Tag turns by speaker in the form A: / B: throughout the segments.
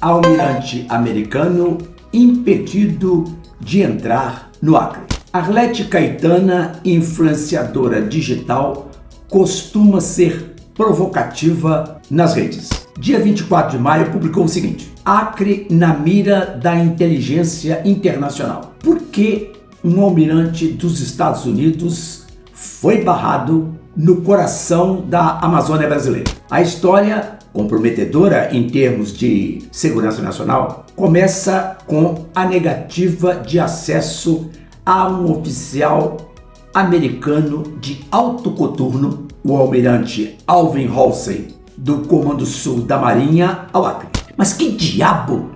A: almirante americano impedido de entrar no Acre. Arlete Caetana, influenciadora digital, costuma ser provocativa nas redes. Dia 24 de maio publicou o seguinte: Acre na mira da inteligência internacional. Por que um almirante dos Estados Unidos foi barrado no coração da Amazônia brasileira? A história, comprometedora em termos de segurança nacional, começa com a negativa de acesso a um oficial americano de alto coturno, o almirante Alvin Halsey, do Comando Sul da Marinha, ao Acre. Mas que diabo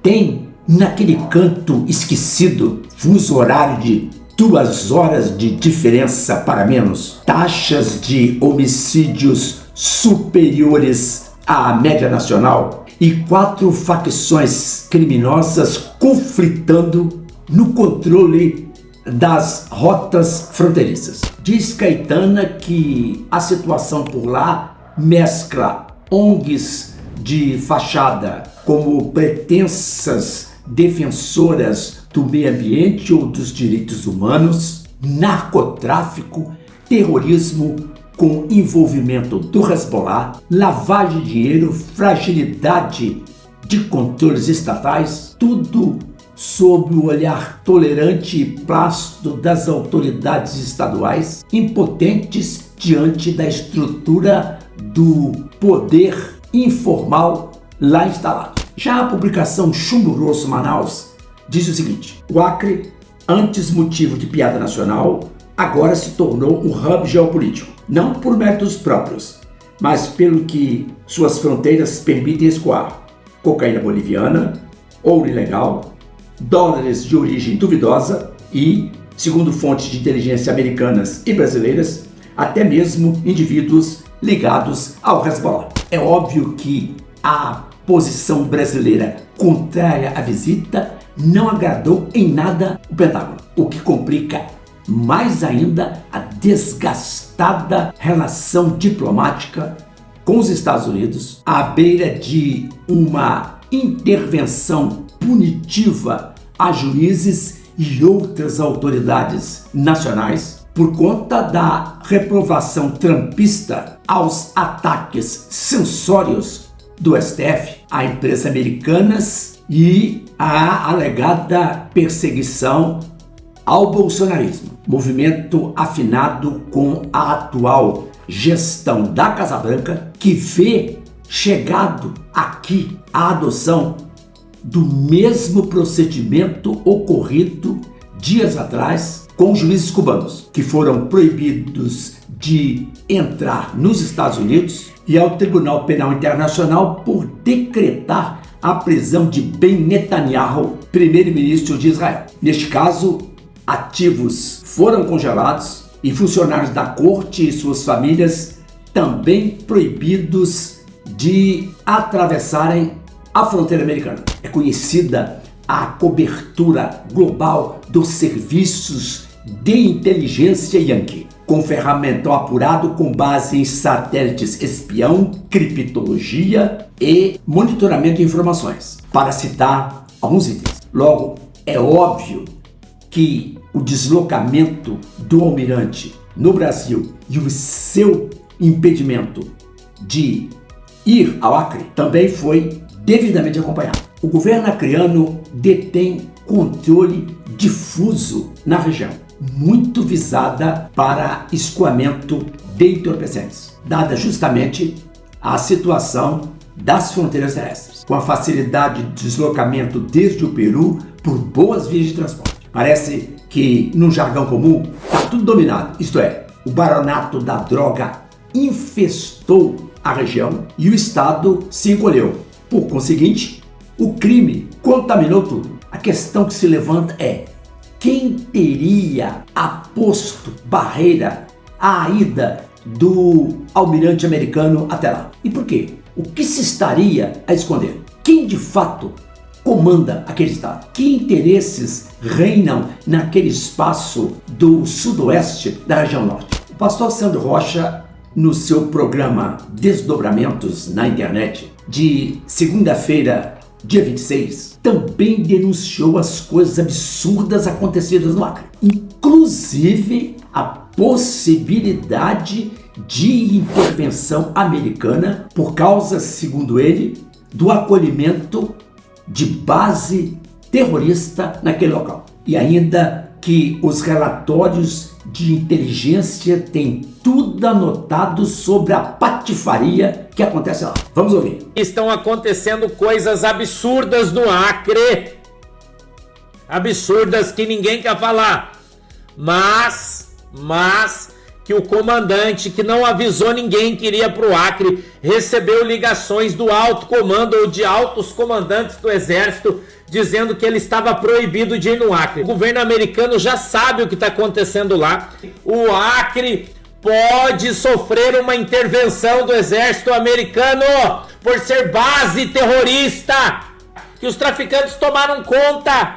A: tem naquele canto esquecido, fuso horário de 2 horas de diferença para menos, taxas de homicídios superiores à média nacional e 4 facções criminosas conflitando no controle das rotas fronteiriças? Diz Caetana que a situação por lá mescla ONGs de fachada como pretensas defensoras do meio ambiente ou dos direitos humanos, narcotráfico, terrorismo com envolvimento do Hezbollah, lavagem de dinheiro, fragilidade de controles estatais, tudo sob o olhar tolerante e plácido das autoridades estaduais, impotentes diante da estrutura do poder informal lá instalado. Já a publicação Chumbo Grosso Manaus diz o seguinte: o Acre, antes motivo de piada nacional, agora se tornou um hub geopolítico, não por méritos próprios, mas pelo que suas fronteiras permitem escoar: cocaína boliviana, ouro ilegal, dólares de origem duvidosa e, segundo fontes de inteligência americanas e brasileiras, até mesmo indivíduos ligados ao Hezbollah. É óbvio que a posição brasileira contrária à visita não agradou em nada o Pentágono, o que complica mais ainda a desgastada relação diplomática com os Estados Unidos, à beira de uma intervenção punitiva a juízes e outras autoridades nacionais por conta da reprovação trumpista aos ataques censórios do STF a empresas americanas e a alegada perseguição ao bolsonarismo, movimento afinado com a atual gestão da Casa Branca, que vê chegado aqui a adoção do mesmo procedimento ocorrido dias atrás com juízes cubanos, que foram proibidos de entrar nos Estados Unidos, e ao Tribunal Penal Internacional por decretar a prisão de Ben Netanyahu, primeiro-ministro de Israel. Neste caso, ativos foram congelados e funcionários da corte e suas famílias também proibidos de atravessarem a fronteira americana. É conhecida a cobertura global dos serviços de inteligência Yankee, com ferramental apurado com base em satélites espião, criptologia e monitoramento de informações, para citar alguns itens. Logo, é óbvio que o deslocamento do almirante no Brasil e o seu impedimento de ir ao Acre também foi devidamente acompanhado. O governo acreano detém controle difuso na região, muito visada para escoamento de entorpecentes, dada justamente a situação das fronteiras terrestres, com a facilidade de deslocamento desde o Peru por boas vias de transporte. Parece que, num jargão comum, está tudo dominado, isto é, o baronato da droga infestou a região e o Estado se encolheu. Por conseguinte, o crime contaminou tudo. A questão que se levanta é: quem teria aposto barreira à ida do almirante americano até lá? E por quê? O que se estaria a esconder? Quem de fato comanda aquele estado? Que interesses reinam naquele espaço do sudoeste da região norte? O pastor Sandro Rocha, no seu programa Desdobramentos na internet, de segunda-feira, dia 26, também denunciou as coisas absurdas acontecidas no Acre, inclusive a possibilidade de intervenção americana por causa, segundo ele, do acolhimento de base terrorista naquele local. E ainda que os relatórios de inteligência têm tudo anotado sobre a patifaria que acontece lá. Vamos ouvir.
B: Estão acontecendo coisas absurdas no Acre. Absurdas que ninguém quer falar. Mas que o comandante, que não avisou ninguém que iria para o Acre, recebeu ligações do alto comando ou de altos comandantes do exército dizendo que ele estava proibido de ir no Acre. O governo americano já sabe o que está acontecendo lá. O Acre pode sofrer uma intervenção do exército americano por ser base terrorista. Que os traficantes tomaram conta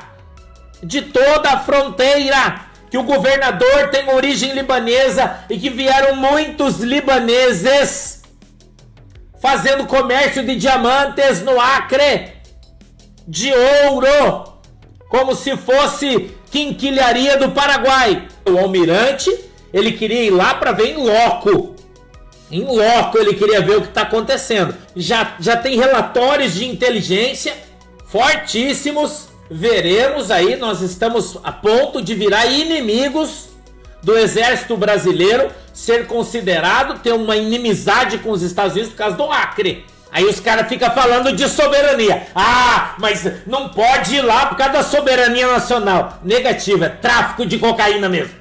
B: de toda a fronteira. Que o governador tem origem libanesa e que vieram muitos libaneses fazendo comércio de diamantes no Acre, de ouro, como se fosse quinquilharia do Paraguai. O almirante, ele queria ir lá para ver em loco. Em loco ele queria ver o que está acontecendo. Já tem relatórios de inteligência fortíssimos. Veremos aí, nós estamos a ponto de virar inimigos do exército brasileiro, ser considerado, ter uma inimizade com os Estados Unidos por causa do Acre. Aí os caras ficam falando de soberania. Ah, mas não pode ir lá por causa da soberania nacional. Negativo, é tráfico de cocaína mesmo.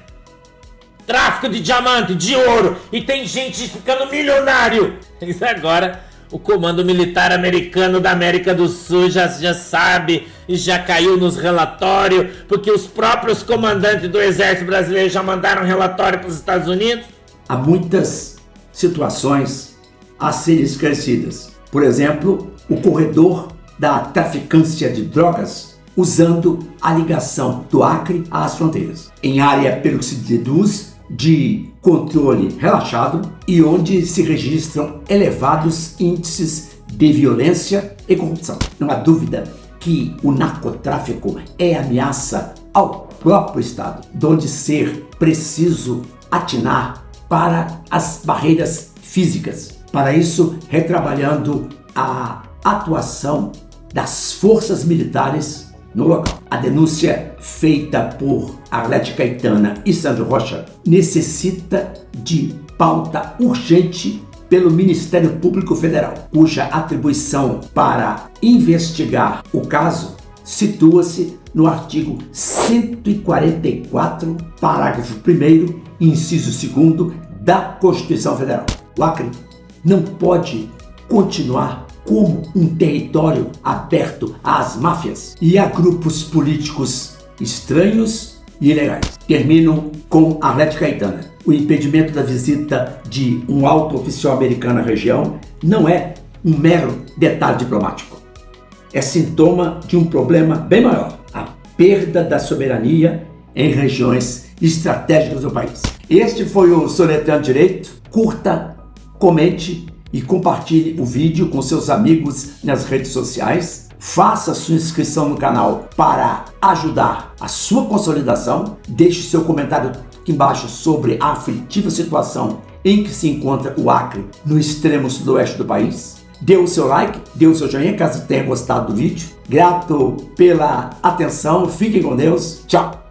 B: Tráfico de diamante, de ouro. E tem gente ficando milionário. Isso agora, o comando militar americano da América do Sul já sabe e já caiu nos relatórios, porque os próprios comandantes do exército brasileiro já mandaram relatório para os Estados Unidos.
A: Há muitas situações a serem esclarecidas. Por exemplo, o corredor da traficância de drogas usando a ligação do Acre às fronteiras, em área, pelo que se deduz, de controle relaxado e onde se registram elevados índices de violência e corrupção. Não há dúvida que o narcotráfico é ameaça ao próprio Estado, onde ser preciso atinar para as barreiras físicas. Para isso, retrabalhando a atuação das forças militares no local. A denúncia feita por Arlete Caetana e Sandro Rocha necessita de pauta urgente pelo Ministério Público Federal, cuja atribuição para investigar o caso situa-se no artigo 144, parágrafo 1º, inciso 2º da Constituição Federal. O Acre não pode continuar como um território aberto às máfias e a grupos políticos estranhos e ilegais. Termino com Arlete Caetana. O impedimento da visita de um alto oficial americano à região não é um mero detalhe diplomático. É sintoma de um problema bem maior: a perda da soberania em regiões estratégicas do país. Este foi o Soletrando Direito. Curta, comente e compartilhe o vídeo com seus amigos nas redes sociais. Faça sua inscrição no canal para ajudar a sua consolidação. Deixe seu comentário aqui embaixo sobre a aflitiva situação em que se encontra o Acre, no extremo sudoeste do país. Dê o seu like, dê o seu joinha caso tenha gostado do vídeo. Grato pela atenção, fiquem com Deus, tchau!